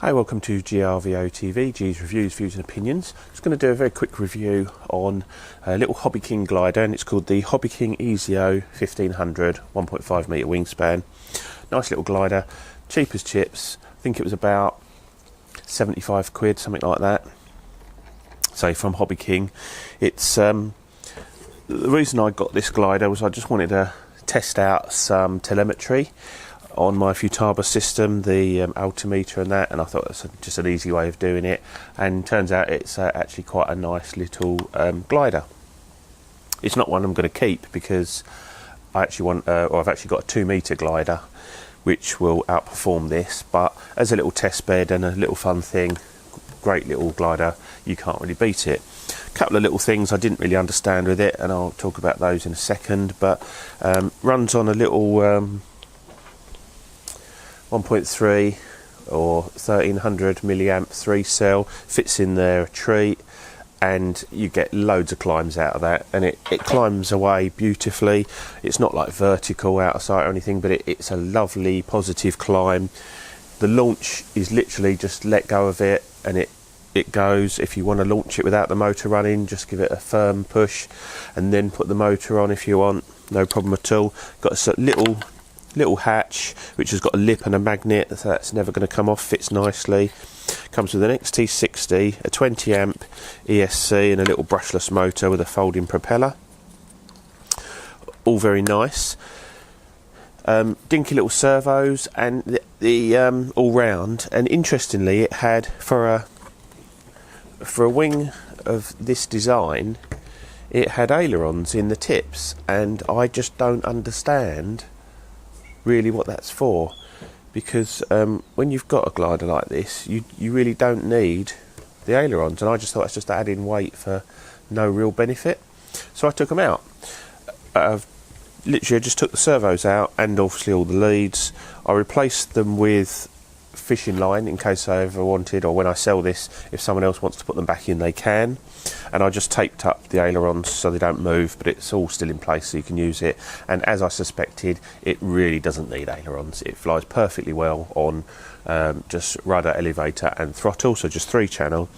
Hi, welcome to GRVO TV, G's Reviews, Views and Opinions. Just going to do a very quick review on a little HobbyKing glider, and it's called the HobbyKing EZIO 1500 1.5 metre wingspan. Nice little glider, cheap as chips. I think it was about 75 quid, something like that. So from HobbyKing. It's the reason I got this glider was I just wanted to test out some telemetry on my Futaba system, the altimeter and that, and I thought that's just an easy way of doing it, and turns out it's actually quite a nice little glider. It's not one I'm going to keep because I actually want, or I've actually got a 2 metre glider which will outperform this, but as a little test bed and a little fun thing, great little glider, you can't really beat it. A couple of little things I didn't really understand with it, and I'll talk about those in a second, but runs on a little 1.3 or 1300 milliamp 3 cell, fits in there a treat, and you get loads of climbs out of that, and it climbs away beautifully. It's not like vertical out of sight or anything, but it's a lovely positive climb. The launch is literally just let go of it and it goes. If you want to launch it without the motor running, just give it a firm push and then put the motor on if you want, no problem at all. Got a little hatch which has got a lip and a magnet, so that's never going to come off, fits nicely. Comes with an XT60, a 20 amp ESC and a little brushless motor with a folding propeller. All very nice. Dinky little servos and the all round, and interestingly it had for a wing of this design, it had ailerons in the tips, and I just don't understand really what that's for, because when you've got a glider like this, you really don't need the ailerons, and I just thought it's just adding weight for no real benefit, so I took them out. Literally I just took the servos out and obviously all the leads. I replaced them with fishing line in case I ever wanted, or when I sell this, if someone else wants to put them back in, they can. And I just taped up the ailerons so they don't move, but it's all still in place so you can use it. And as I suspected, it really doesn't need ailerons. It flies perfectly well on just rudder, elevator and throttle, so just 3-channel.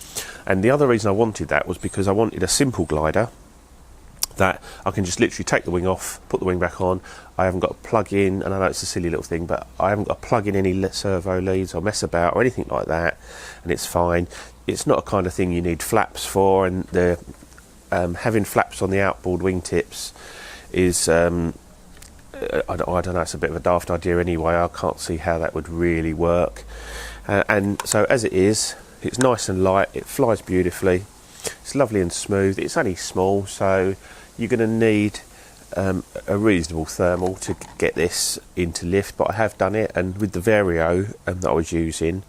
And the other reason I wanted that was because I wanted a simple glider that I can just literally take the wing off, put the wing back on. I haven't got to plug in, and I know it's a silly little thing, but I haven't got to plug in any servo leads or mess about or anything like that, and it's fine. It's not a kind of thing you need flaps for, and the having flaps on the outboard wingtips is I don't know, it's a bit of a daft idea anyway. I can't see how that would really work, and so as it is, it's nice and light, it flies beautifully, it's lovely and smooth. It's only small, so you're going to need a reasonable thermal to get this into lift, but I have done it, and with the Vario that I was using,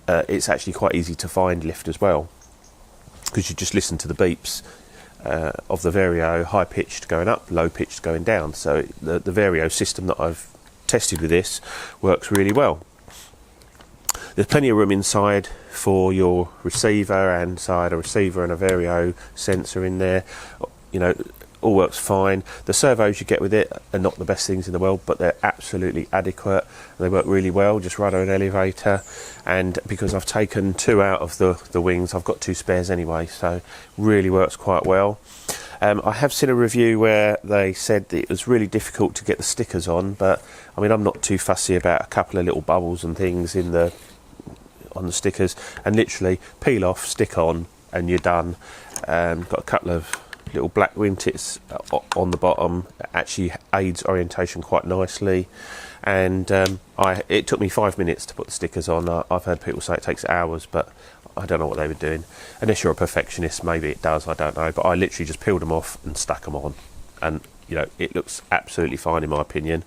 it's actually quite easy to find lift as well, because you just listen to the beeps of the Vario, high pitched going up, low pitched going down. So the Vario system that I've tested with this works really well. There's plenty of room inside for your receiver, and so I had a receiver and a Vario sensor in there. You know, all works fine. The servos you get with it are not the best things in the world, but they're absolutely adequate. They work really well, just rudder and elevator. And because I've taken 2 out of the wings, I've got 2 spares anyway, so really works quite well. I have seen a review where they said that it was really difficult to get the stickers on, but I mean, I'm not too fussy about a couple of little bubbles and things on the stickers, and literally peel off, stick on, and you're done. Got a couple of little black wingtips on the bottom, actually aids orientation quite nicely, and it took me 5 minutes to put the stickers on. I've heard people say it takes hours, but I don't know what they were doing. Unless you're a perfectionist, maybe it does, I don't know, but I literally just peeled them off and stuck them on, and you know, it looks absolutely fine in my opinion.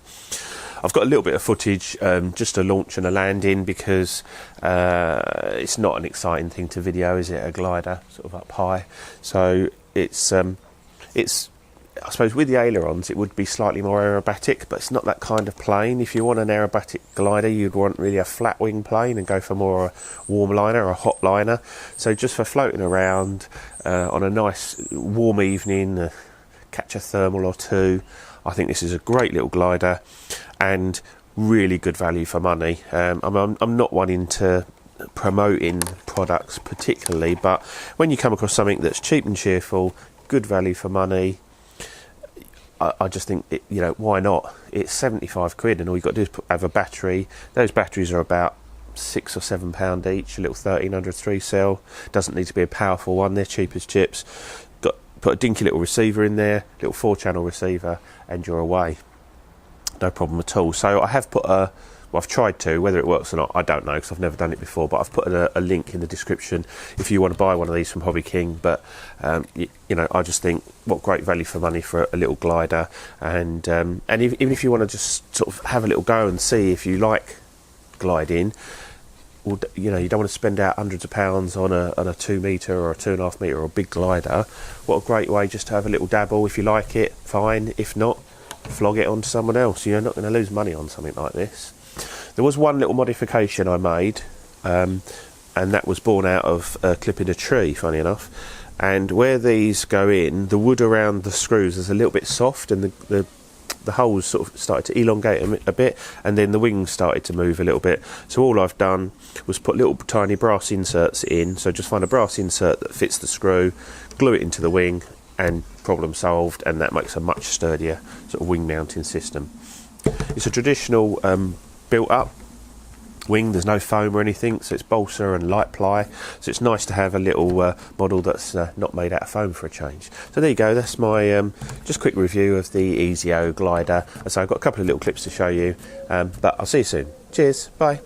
I've got a little bit of footage, just a launch and a landing, because it's not an exciting thing to video, is it, a glider sort of up high? So it's I suppose with the ailerons it would be slightly more aerobatic, but it's not that kind of plane. If you want an aerobatic glider, you'd want really a flat wing plane and go for more a warm liner or a hot liner. So just for floating around on a nice warm evening, catch a thermal or 2, I think this is a great little glider and really good value for money. I'm not wanting to promoting products particularly, but when you come across something that's cheap and cheerful, good value for money, I just think, you know, why not? It's 75 quid and all you've got to do is have a battery. Those batteries are about £6 or £7 each, a little 1300 3-cell. Doesn't need to be a powerful one, they're cheap as chips. Put a dinky little receiver in there, little 4-channel receiver, and you're away. No problem at all. So I have put well, I've tried to, whether it works or not, I don't know, because I've never done it before, but I've put a link in the description if you want to buy one of these from HobbyKing. But you know, I just think what great value for money for a little glider, and even if you want to just sort of have a little go and see if you like gliding, well, you know, you don't want to spend out hundreds of pounds on a 2 metre or a 2.5 metre or a big glider. What a great way just to have a little dabble. If you like it, fine. If not, flog it on to someone else. You're not going to lose money on something like this. There was one little modification I made, and that was born out of clipping a tree, funny enough. And where these go in, the wood around the screws is a little bit soft, and the holes sort of started to elongate a bit, and then the wings started to move a little bit. So all I've done was put little tiny brass inserts in. So just find a brass insert that fits the screw, glue it into the wing, and problem solved. And that makes a much sturdier sort of wing mounting system. It's a traditional built up wing. There's no foam or anything, so it's balsa and light ply, so it's nice to have a little model that's not made out of foam for a change. So there you go, that's my just quick review of the EZIO glider. So I've got a couple of little clips to show you, but I'll see you soon. Cheers, bye.